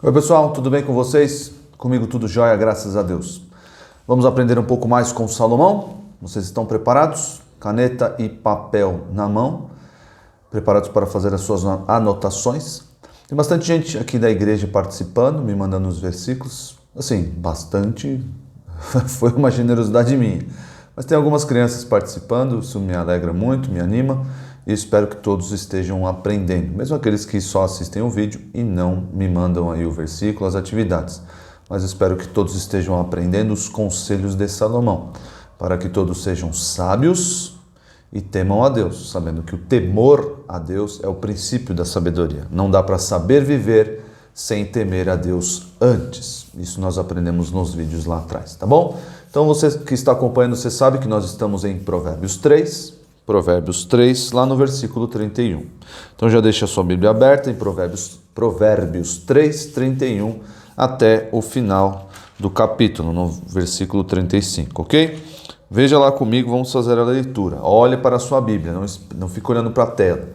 Oi pessoal, tudo bem com vocês? Comigo tudo jóia, graças a Deus. Vamos aprender um pouco mais com Salomão? Vocês estão preparados? Caneta e papel na mão, preparados para fazer as suas anotações? Tem bastante gente aqui da igreja participando, me mandando os versículos. Assim, bastante, foi uma generosidade minha. Mas tem algumas crianças participando, isso me alegra muito, me anima. E espero que todos estejam aprendendo, mesmo aqueles que só assistem o vídeo e não me mandam aí o versículo, as atividades. Mas espero que todos estejam aprendendo os conselhos de Salomão, para que todos sejam sábios e temam a Deus, sabendo que o temor a Deus é o princípio da sabedoria. Não dá para saber viver sem temer a Deus antes. Isso nós aprendemos nos vídeos lá atrás, tá bom? Então você que está acompanhando, você sabe que nós estamos em Provérbios 3, lá no versículo 31. Então já deixa a sua Bíblia aberta em Provérbios 3, 31, até o final do capítulo, no versículo 35, ok? Veja lá comigo, vamos fazer a leitura. Olhe para a sua Bíblia, não fique olhando para a tela.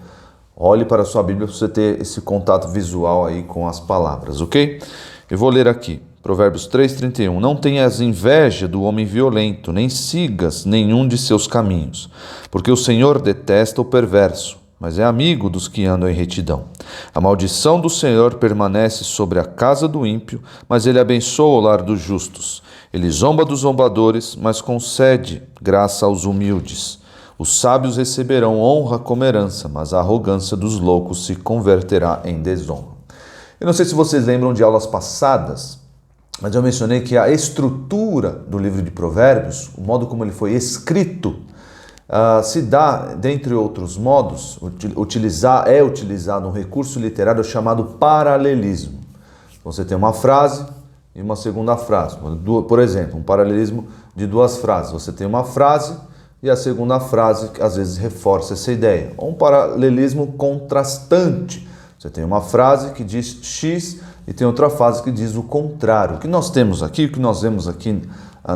Olhe para a sua Bíblia para você ter esse contato visual aí com as palavras, ok? Eu vou ler aqui. Provérbios 3:31. Não tenhas inveja do homem violento, nem sigas nenhum de seus caminhos, porque o Senhor detesta o perverso, mas é amigo dos que andam em retidão. A maldição do Senhor permanece sobre a casa do ímpio, mas ele abençoa o lar dos justos. Ele zomba dos zombadores, mas concede graça aos humildes. Os sábios receberão honra como herança, mas a arrogância dos loucos se converterá em desonra. Eu não sei se vocês lembram de aulas passadas, mas eu mencionei que a estrutura do livro de Provérbios, o modo como ele foi escrito, se dá, dentre outros modos, é utilizado um recurso literário chamado paralelismo. Você tem uma frase e uma segunda frase. Por exemplo, um paralelismo de duas frases. Você tem uma frase e a segunda frase, que às vezes reforça essa ideia. Ou um paralelismo contrastante. Você tem uma frase que diz X e tem outra frase que diz o contrário. O que nós temos aqui, o que nós vemos aqui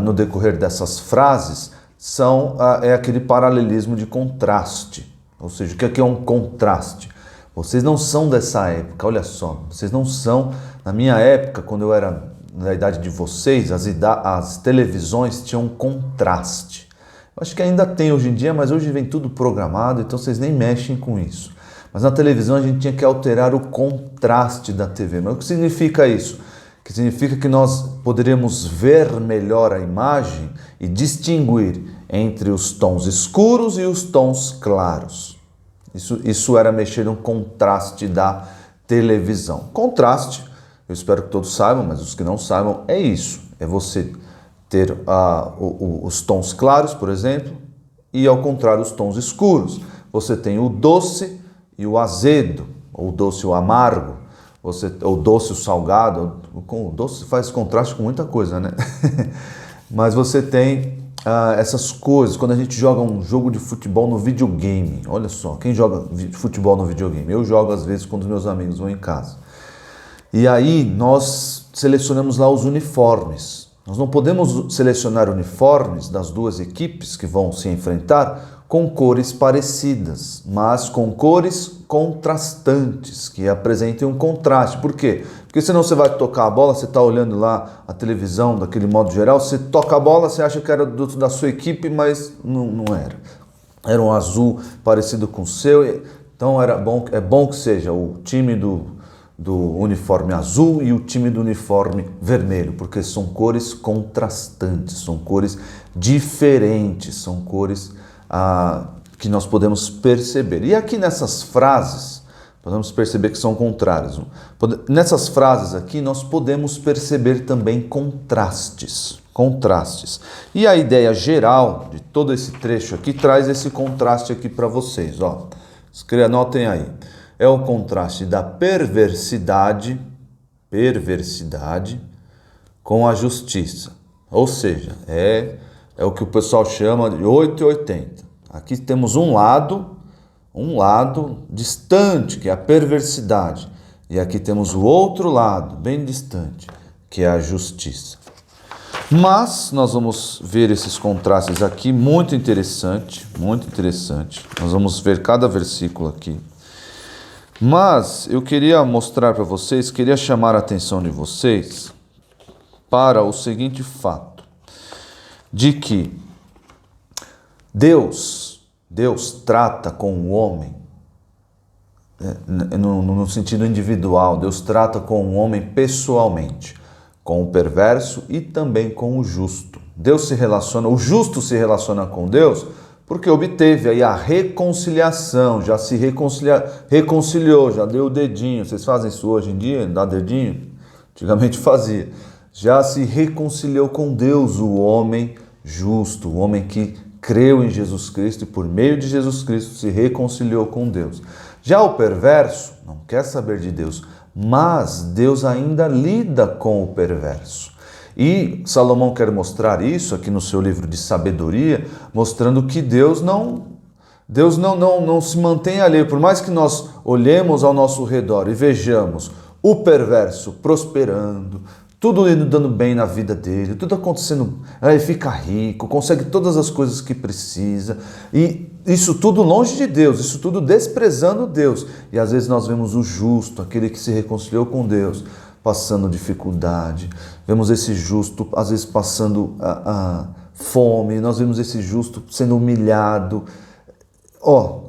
no decorrer dessas frases, é aquele paralelismo de contraste. Ou seja, o que é um contraste? Vocês não são dessa época, olha só. Vocês não são, na minha época, quando eu era na idade de vocês, as televisões tinham contraste. Eu acho que ainda tem hoje em dia, mas hoje vem tudo programado, então vocês nem mexem com isso. Mas na televisão a gente tinha que alterar o contraste da TV. Mas o que significa isso? Que significa que nós poderíamos ver melhor a imagem e distinguir entre os tons escuros e os tons claros. Isso era mexer no contraste da televisão. Contraste, eu espero que todos saibam, mas os que não saibam, é isso. É você ter os tons claros, por exemplo, e ao contrário os tons escuros. Você tem o doce e o azedo, ou o doce e o amargo, ou doce e o salgado. O doce faz contraste com muita coisa, né? Mas você tem essas coisas, quando a gente joga um jogo de futebol no videogame. Olha só, quem joga futebol no videogame? Eu jogo às vezes quando os meus amigos vão em casa. E aí nós selecionamos lá os uniformes. Nós não podemos selecionar uniformes das duas equipes que vão se enfrentar com cores parecidas, mas com cores contrastantes, que apresentem um contraste. Por quê? Porque senão você vai tocar a bola, você está olhando lá a televisão daquele modo geral, você toca a bola, você acha que era da sua equipe, mas não era. Era um azul parecido com o seu, então é bom que seja o time do uniforme azul e o time do uniforme vermelho, porque são cores contrastantes, são cores diferentes, são cores que nós podemos perceber. E aqui nessas frases, podemos perceber que são contrários. Nessas frases aqui, nós podemos perceber também contrastes. E a ideia geral de todo esse trecho aqui traz esse contraste aqui para vocês. Anotem aí. É o contraste da perversidade com a justiça. Ou seja, é o que o pessoal chama de 880. Aqui temos um lado distante, que é a perversidade. E aqui temos o outro lado, bem distante, que é a justiça. Mas nós vamos ver esses contrastes aqui, muito interessante. Nós vamos ver cada versículo aqui. Mas eu queria mostrar para vocês, queria chamar a atenção de vocês para o seguinte fato, de que Deus trata com o homem, no sentido individual, Deus trata com o homem pessoalmente, com o perverso e também com o justo. O justo se relaciona com Deus porque obteve aí a reconciliação, já se reconciliou, já deu o dedinho. Vocês fazem isso hoje em dia? Dá dedinho? Antigamente fazia. Já se reconciliou com Deus o homem justo, o homem que creu em Jesus Cristo e por meio de Jesus Cristo se reconciliou com Deus. Já o perverso não quer saber de Deus, mas Deus ainda lida com o perverso. E Salomão quer mostrar isso aqui no seu livro de sabedoria, mostrando que Deus não se mantém alheio. Por mais que nós olhemos ao nosso redor e vejamos o perverso prosperando, tudo indo dando bem na vida dele, tudo acontecendo, ele fica rico, consegue todas as coisas que precisa, e isso tudo longe de Deus, isso tudo desprezando Deus. E às vezes nós vemos o justo, aquele que se reconciliou com Deus, passando dificuldade, vemos esse justo às vezes passando fome, nós vemos esse justo sendo humilhado.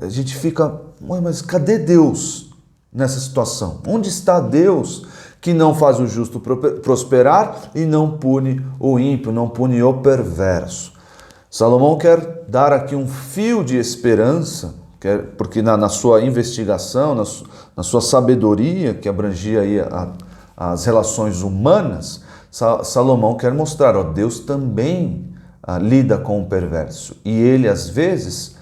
A gente fica, mas cadê Deus nessa situação? Onde está Deus que não faz o justo prosperar e não pune o ímpio, não pune o perverso? Salomão quer dar aqui um fio de esperança, porque na sua investigação, na sua sabedoria, que abrangia aí as relações humanas, Salomão quer mostrar, Deus também lida com o perverso. E ele, às vezes,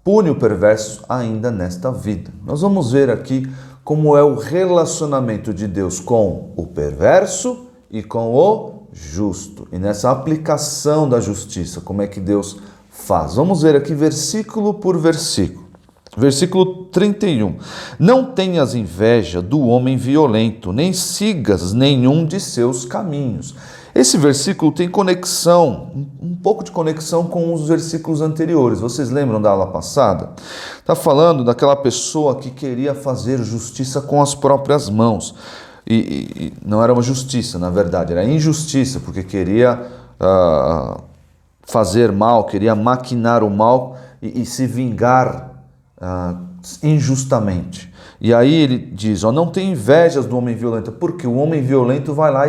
pune o perverso ainda nesta vida. Nós vamos ver aqui como é o relacionamento de Deus com o perverso e com o justo. E nessa aplicação da justiça, como é que Deus faz? Vamos ver aqui versículo por versículo. Versículo 31. Não tenhas inveja do homem violento, nem sigas nenhum de seus caminhos. Esse versículo tem conexão, um pouco de conexão com os versículos anteriores. Vocês lembram da aula passada? Está falando daquela pessoa que queria fazer justiça com as próprias mãos. E não era uma justiça, na verdade, era injustiça, porque queria fazer mal, queria maquinar o mal e se vingar injustamente. E aí ele diz, não tem invejas do homem violento, porque o homem violento vai lá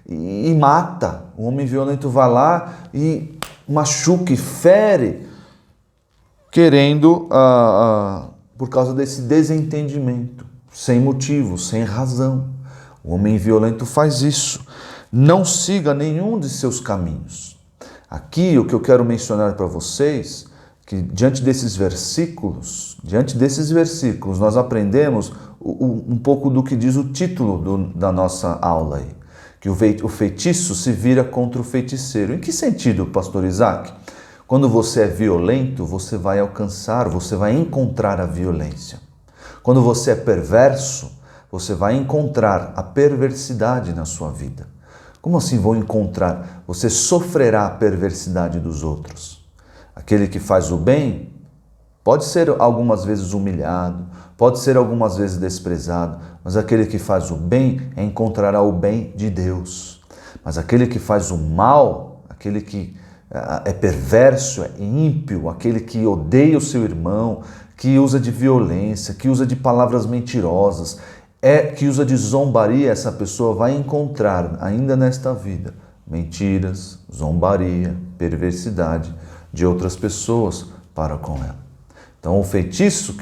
e mata. O homem violento vai lá e machuca e fere, querendo, por causa desse desentendimento, sem motivo, sem razão. O homem violento faz isso. Não siga nenhum de seus caminhos. Aqui o que eu quero mencionar para vocês, que diante desses versículos, nós aprendemos um pouco do que diz o título da nossa aula aí, que o feitiço se vira contra o feiticeiro. Em que sentido, pastor Isaac? Quando você é violento, você vai encontrar a violência. Quando você é perverso, você vai encontrar a perversidade na sua vida. Como assim vou encontrar? Você sofrerá a perversidade dos outros. Aquele que faz o bem pode ser algumas vezes humilhado, pode ser algumas vezes desprezado, mas aquele que faz o bem encontrará o bem de Deus. Mas aquele que faz o mal, aquele que é perverso, é ímpio, aquele que odeia o seu irmão, que usa de violência, que usa de palavras mentirosas, que usa de zombaria, essa pessoa vai encontrar ainda nesta vida mentiras, zombaria, perversidade de outras pessoas para com ela. Então o feitiço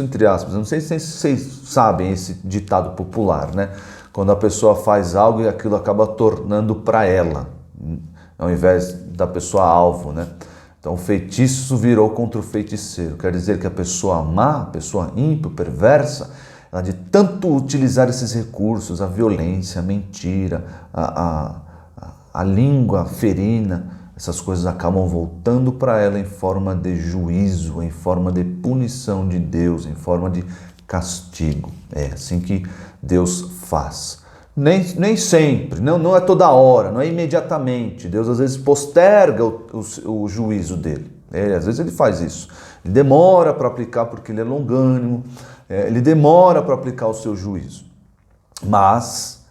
entre aspas, eu não sei se vocês sabem esse ditado popular, né? Quando a pessoa faz algo e aquilo acaba tornando para ela, ao invés da pessoa alvo, né? Então o feitiço virou contra o feiticeiro. Quer dizer que a pessoa má, a pessoa ímpia, perversa, ela de tanto utilizar esses recursos, a violência, a mentira, a língua ferina, essas coisas acabam voltando para ela em forma de juízo, em forma de punição de Deus, em forma de castigo. É assim que Deus faz. Nem sempre, não é toda hora, não é imediatamente. Deus às vezes posterga o juízo dele. Às vezes ele faz isso. Ele demora para aplicar porque ele é longânimo, ele demora para aplicar o seu juízo. Mas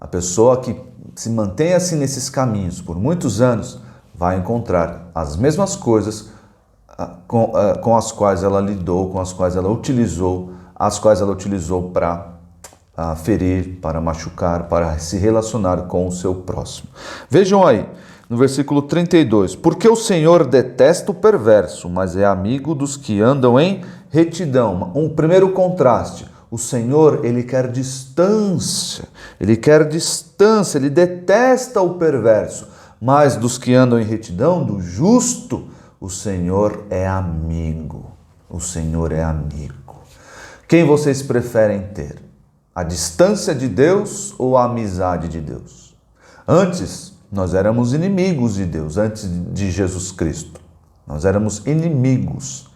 a pessoa que se mantém assim nesses caminhos por muitos anos vai encontrar as mesmas coisas com as quais ela lidou, com as quais ela utilizou, para ferir, para machucar, para se relacionar com o seu próximo. Vejam aí, no versículo 32, porque o Senhor detesta o perverso, mas é amigo dos que andam em retidão. Um primeiro contraste, o Senhor, ele quer distância, ele detesta o perverso, mas dos que andam em retidão, do justo, o Senhor é amigo, o Senhor é amigo. Quem vocês preferem ter? A distância de Deus ou a amizade de Deus? Antes, nós éramos inimigos de Deus, antes de Jesus Cristo. Nós éramos inimigos.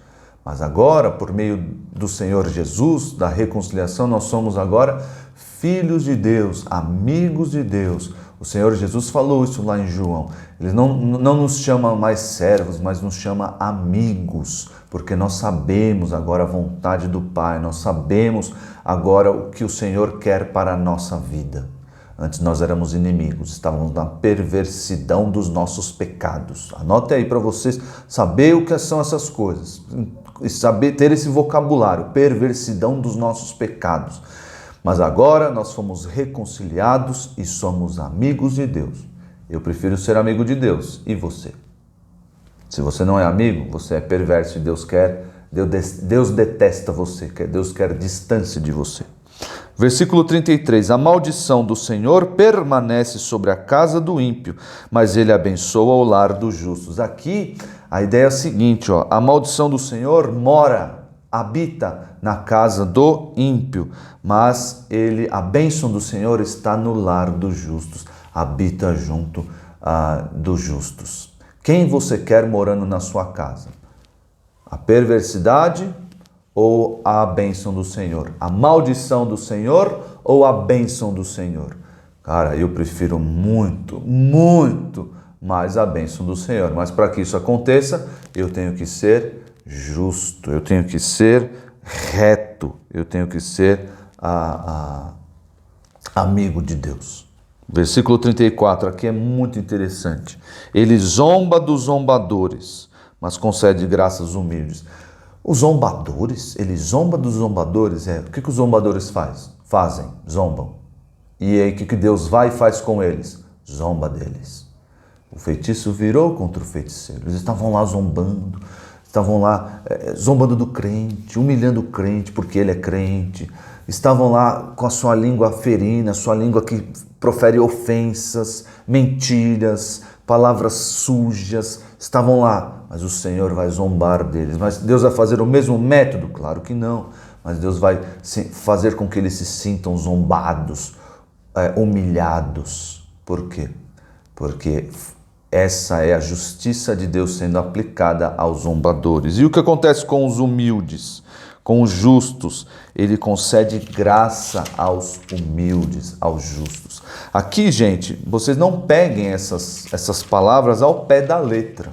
Mas agora, por meio do Senhor Jesus, da reconciliação, nós somos agora filhos de Deus, amigos de Deus. O Senhor Jesus falou isso lá em João. Ele não nos chama mais servos, mas nos chama amigos, porque nós sabemos agora a vontade do Pai, nós sabemos agora o que o Senhor quer para a nossa vida. Antes nós éramos inimigos, estávamos na perversidão dos nossos pecados. Anote aí para vocês saber o que são essas coisas, saber ter esse vocabulário, perversidão dos nossos pecados. Mas agora nós fomos reconciliados e somos amigos de Deus. Eu prefiro ser amigo de Deus. E você? Se você não é amigo, você é perverso e Deus detesta você, Deus quer distância de você. Versículo 33, a maldição do Senhor permanece sobre a casa do ímpio, mas ele abençoa o lar dos justos. Aqui a ideia é a seguinte, a maldição do Senhor habita na casa do ímpio, mas a bênção do Senhor está no lar dos justos, habita junto dos justos. Quem você quer morando na sua casa? A perversidade ou a bênção do Senhor? A maldição do Senhor ou a bênção do Senhor? Cara, eu prefiro muito, muito mais a bênção do Senhor. Mas para que isso aconteça, eu tenho que ser justo, eu tenho que ser reto, eu tenho que ser amigo de Deus. Versículo 34, aqui é muito interessante. Ele zomba dos zombadores, mas concede graças aos humildes. Os zombadores, ele zomba dos zombadores. O que os zombadores fazem? Zombam. E aí o que Deus vai e faz com eles? Zomba deles. O feitiço virou contra o feiticeiro. Eles estavam lá zombando. Estavam lá zombando do crente, humilhando o crente porque ele é crente. Estavam lá com a sua língua ferina, a sua língua que profere ofensas, mentiras, palavras sujas. Estavam lá, mas o Senhor vai zombar deles. Mas Deus vai fazer o mesmo método? Claro que não. Mas Deus vai fazer com que eles se sintam zombados, humilhados. Por quê? Porque essa é a justiça de Deus sendo aplicada aos zombadores. E o que acontece com os humildes, com os justos? Ele concede graça aos humildes, aos justos. Aqui, gente, vocês não peguem essas palavras ao pé da letra.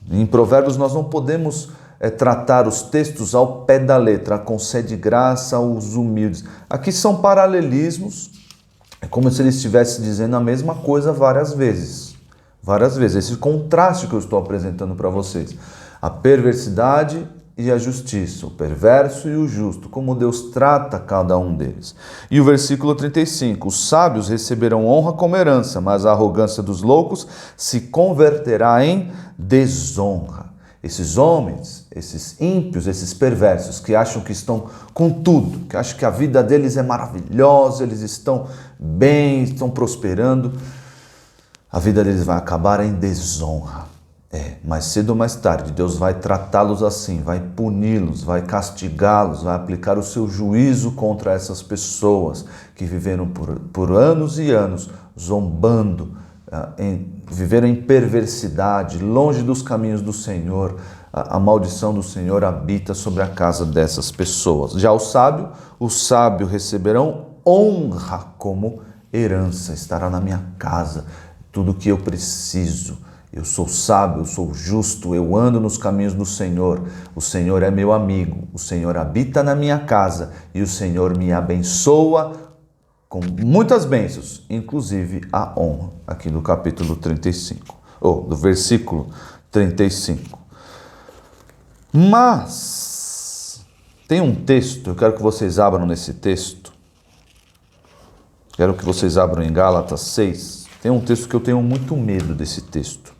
Em Provérbios nós não podemos tratar os textos ao pé da letra. Concede graça aos humildes. Aqui são paralelismos, é como se ele estivesse dizendo a mesma coisa várias vezes. Várias vezes, esse contraste que eu estou apresentando para vocês. A perversidade e a justiça, o perverso e o justo, como Deus trata cada um deles. E o versículo 35, os sábios receberão honra como herança, mas a arrogância dos loucos se converterá em desonra. Esses homens, esses ímpios, esses perversos que acham que estão com tudo, que acham que a vida deles é maravilhosa, eles estão bem, estão prosperando, a vida deles vai acabar em desonra. Mais cedo ou mais tarde, Deus vai tratá-los assim, vai puni-los, vai castigá-los, vai aplicar o seu juízo contra essas pessoas que viveram por anos e anos zombando, viveram em perversidade, longe dos caminhos do Senhor. A maldição do Senhor habita sobre a casa dessas pessoas. Já o sábio receberão honra como herança, estará na minha casa, tudo que eu preciso. Eu sou sábio, eu sou justo, eu ando nos caminhos do Senhor. O Senhor é meu amigo, o Senhor habita na minha casa e o Senhor me abençoa com muitas bênçãos, inclusive a honra. Aqui no capítulo 35, ou do versículo 35. Mas tem um texto, eu quero que vocês abram nesse texto. Quero que vocês abram em Gálatas 6. Tem um texto que eu tenho muito medo desse texto.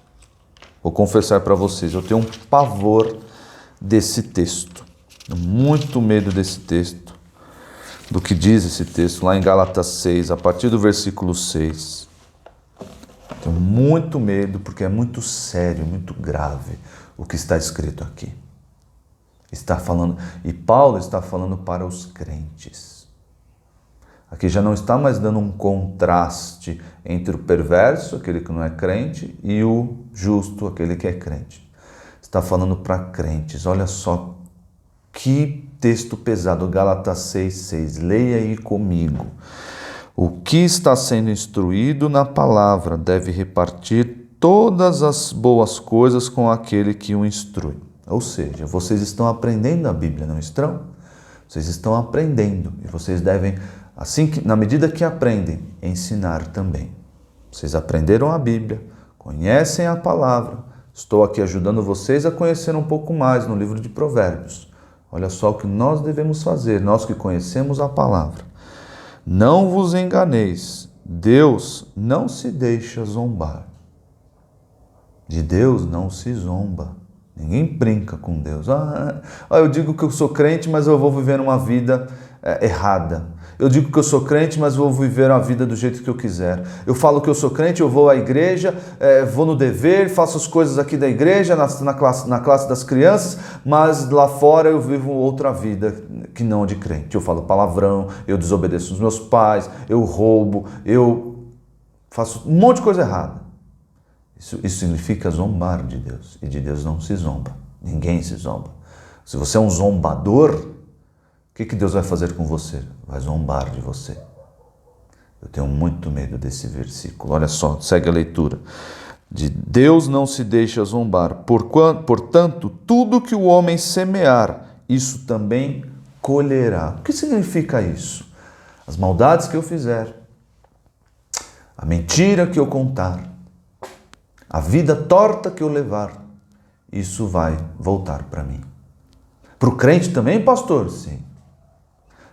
Vou confessar para vocês, eu tenho um pavor desse texto. Muito medo desse texto. Do que diz esse texto lá em Gálatas 6, a partir do versículo 6. Tenho muito medo porque é muito sério, muito grave o que está escrito aqui. Está falando, e Paulo está falando para os crentes. Aqui já não está mais dando um contraste entre o perverso, aquele que não é crente, e o justo, aquele que é crente. Está falando para crentes. Olha só que texto pesado, Gálatas 6:6. Leia aí comigo. O que está sendo instruído na palavra deve repartir todas as boas coisas com aquele que o instrui. Ou seja, vocês estão aprendendo a Bíblia, não estão? Vocês estão aprendendo e vocês devem, assim que, na medida que aprendem, ensinar também. Vocês aprenderam a Bíblia, conhecem a palavra. Estou aqui ajudando vocês a conhecer um pouco mais no livro de Provérbios. Olha só o que nós devemos fazer, nós que conhecemos a palavra. Não vos enganeis, Deus não se deixa zombar. De Deus não se zomba. Ninguém brinca com Deus. Eu digo que eu sou crente, mas eu vou viver uma vida errada. Eu digo que eu sou crente, mas vou viver a vida do jeito que eu quiser. Eu falo que eu sou crente, eu vou à igreja, vou no dever, faço as coisas aqui da igreja, na classe das crianças, mas lá fora eu vivo outra vida que não de crente. Eu falo palavrão, eu desobedeço os meus pais, eu roubo, eu faço um monte de coisa errada. Isso significa zombar de Deus. E de Deus não se zomba. Ninguém se zomba. Se você é um zombador, o que Deus vai fazer com você? Vai zombar de você. Eu tenho muito medo desse versículo. Olha só, segue a leitura. De Deus não se deixa zombar. Portanto, tudo que o homem semear, isso também colherá. O que significa isso? As maldades que eu fizer, a mentira que eu contar, a vida torta que eu levar, isso vai voltar para mim. Para o crente também, pastor? Sim.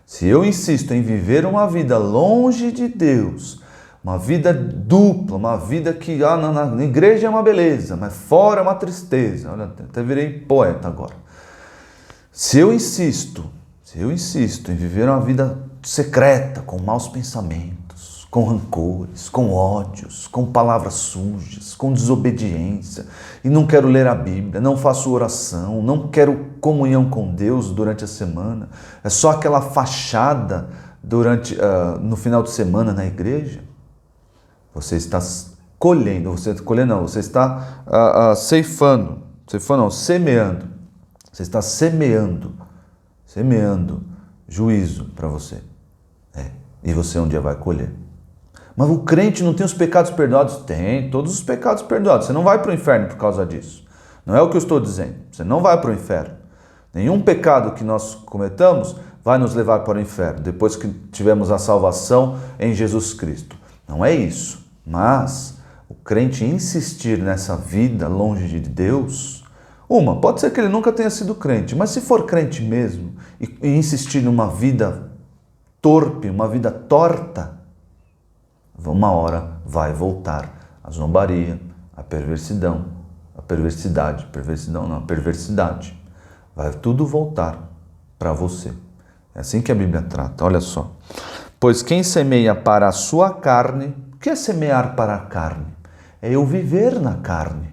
Se eu insisto em viver uma vida longe de Deus, uma vida dupla, uma vida que na igreja é uma beleza, mas fora é uma tristeza. Olha, até virei poeta agora. Se eu insisto em viver uma vida secreta, com maus pensamentos, com rancores, com ódios, com palavras sujas, com desobediência, e não quero ler a Bíblia, não faço oração, não quero comunhão com Deus durante a semana, é só aquela fachada no final de semana na igreja, você está colhendo, você está semeando, você está semeando juízo para você, e você um dia vai colher. Mas o crente não tem os pecados perdoados? Tem, todos os pecados perdoados. Você não vai para o inferno por causa disso. Não é o que eu estou dizendo. Você não vai para o inferno. Nenhum pecado que nós cometamos vai nos levar para o inferno, depois que tivemos a salvação em Jesus Cristo. Não é isso. Mas o crente insistir nessa vida longe de Deus, pode ser que ele nunca tenha sido crente, mas se for crente mesmo e insistir numa vida torpe, uma vida torta, uma hora vai voltar a zombaria, a perversidade. Vai tudo voltar para você. É assim que a Bíblia trata, olha só. Pois quem semeia para a sua carne, o que é semear para a carne? É eu viver na carne.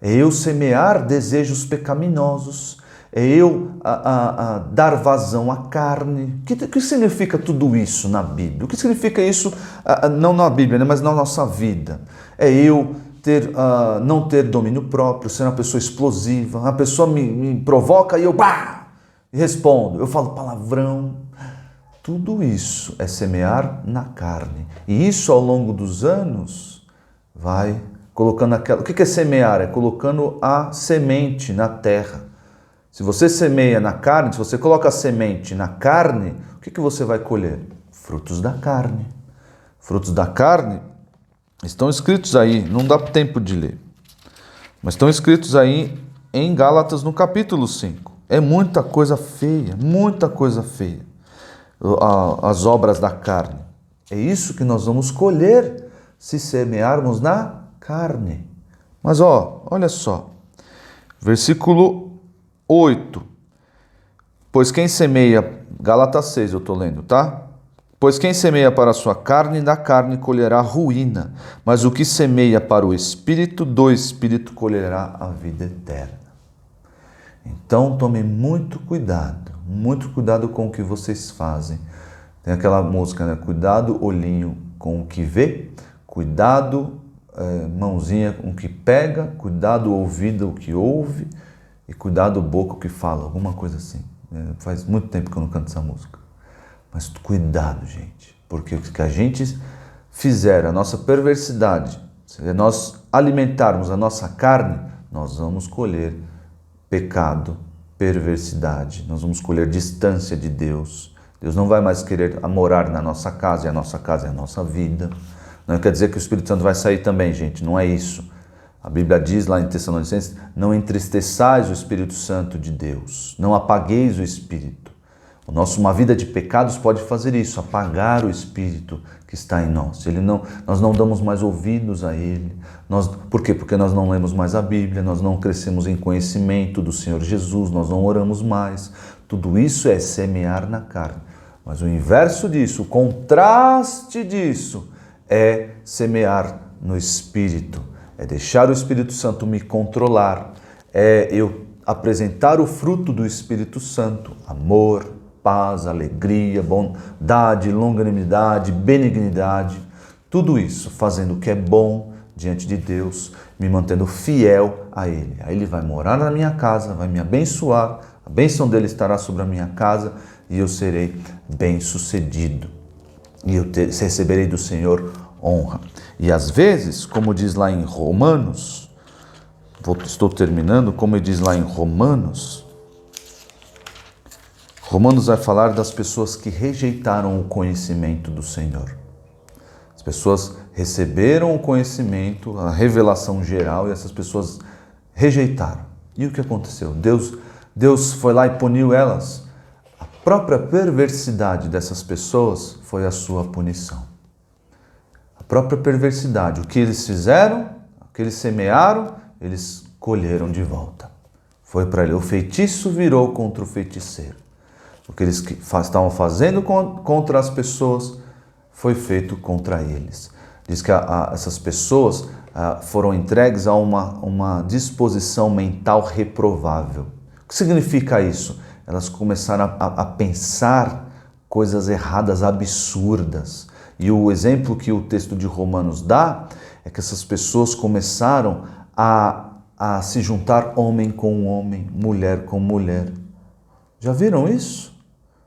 É eu semear desejos pecaminosos. É eu dar vazão à carne. O que significa tudo isso na Bíblia? O que significa isso, não na Bíblia, né, mas na nossa vida? É eu não ter domínio próprio, ser uma pessoa explosiva. A pessoa me provoca e eu respondo. Eu falo palavrão. Tudo isso é semear na carne. E isso, ao longo dos anos, vai colocando aquela... O que é semear? É colocando a semente na terra. Se você semeia na carne, se você coloca a semente na carne, o que você vai colher? Frutos da carne. Frutos da carne estão escritos aí, não dá tempo de ler, mas estão escritos aí em Gálatas no capítulo 5. É muita coisa feia, muita coisa feia. As obras da carne. É isso que nós vamos colher se semearmos na carne. Mas olha só, versículo 8. Pois quem semeia, Gálatas 6 eu estou lendo, tá? Pois quem semeia para a sua carne, da carne colherá ruína, mas o que semeia para o Espírito, do Espírito colherá a vida eterna. Então tome muito cuidado com o que vocês fazem. Tem aquela música, né? Cuidado, olhinho, com o que vê, cuidado, mãozinha com o que pega, cuidado, ouvido, o que ouve, e cuidado, boca, o que fala, alguma coisa assim. Faz muito tempo que eu não canto essa música. Mas cuidado, gente, porque o que a gente fizer, a nossa perversidade, se nós alimentarmos a nossa carne, nós vamos colher pecado, perversidade, nós vamos colher distância de Deus. Deus não vai mais querer morar na nossa casa, e a nossa casa é a nossa vida. Não quer dizer que o Espírito Santo vai sair também, gente, não é isso. A Bíblia diz lá em Tessalonicenses, não entristeçais o Espírito Santo de Deus, não apagueis o Espírito. Uma vida de pecados pode fazer isso, apagar o Espírito que está em nós. Nós não damos mais ouvidos a Ele. Por quê? Porque nós não lemos mais a Bíblia, nós não crescemos em conhecimento do Senhor Jesus, nós não oramos mais. Tudo isso é semear na carne. Mas o inverso disso, o contraste disso, é semear no Espírito. É deixar o Espírito Santo me controlar. É eu apresentar o fruto do Espírito Santo, amor, paz, alegria, bondade, longanimidade, benignidade, tudo isso fazendo o que é bom diante de Deus, me mantendo fiel a Ele. Aí Ele vai morar na minha casa, vai me abençoar, a bênção dele estará sobre a minha casa e eu serei bem-sucedido. E eu receberei do Senhor honra. E às vezes, como diz lá em Romanos, estou terminando, como diz lá em Romanos vai falar das pessoas que rejeitaram o conhecimento do Senhor. As pessoas receberam o conhecimento, a revelação geral, e essas pessoas rejeitaram. E o que aconteceu? Deus foi lá e puniu elas. A própria perversidade dessas pessoas foi a sua punição. A própria perversidade. O que eles fizeram, o que eles semearam, eles colheram de volta. Foi para ele. O feitiço virou contra o feiticeiro. O que eles estavam fazendo contra as pessoas foi feito contra eles. Diz que essas pessoas foram entregues a uma disposição mental reprovável. O que significa isso? Elas começaram a pensar coisas erradas, absurdas. E o exemplo que o texto de Romanos dá é que essas pessoas começaram a se juntar homem com homem, mulher com mulher. Já viram isso?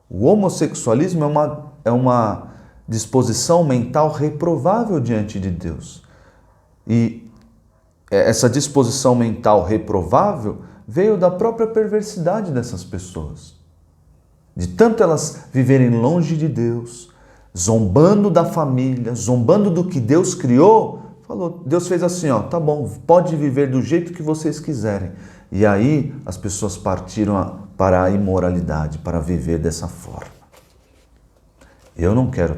O homossexualismo é uma disposição mental reprovável diante de Deus. E essa disposição mental reprovável veio da própria perversidade dessas pessoas. De tanto elas viverem longe de Deus, zombando da família, zombando do que Deus criou, Deus fez assim, tá bom, pode viver do jeito que vocês quiserem. E aí as pessoas partiram para a imoralidade, para viver dessa forma. Eu não quero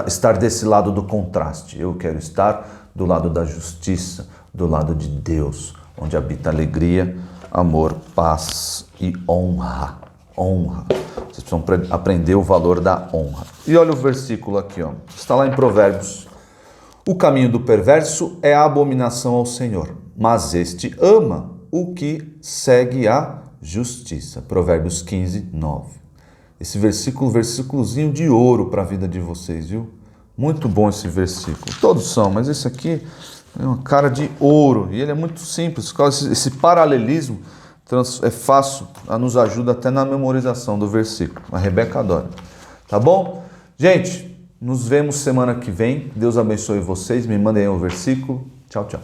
estar desse lado do contraste, eu quero estar do lado da justiça, do lado de Deus, onde habita alegria, amor, paz e honra. Honra. Vocês precisam aprender o valor da honra. E olha o versículo aqui, está lá em Provérbios. O caminho do perverso é a abominação ao Senhor, mas este ama o que segue a justiça. Provérbios 15, 9. Esse versículozinho de ouro para a vida de vocês, viu? Muito bom esse versículo. Todos são, mas esse aqui é uma cara de ouro. E ele é muito simples. Esse paralelismo é fácil, nos ajuda até na memorização do versículo. A Rebeca adora. Tá bom? Gente, Nos vemos semana que vem. Deus abençoe vocês. Me mandem aí um versículo. Tchau, tchau.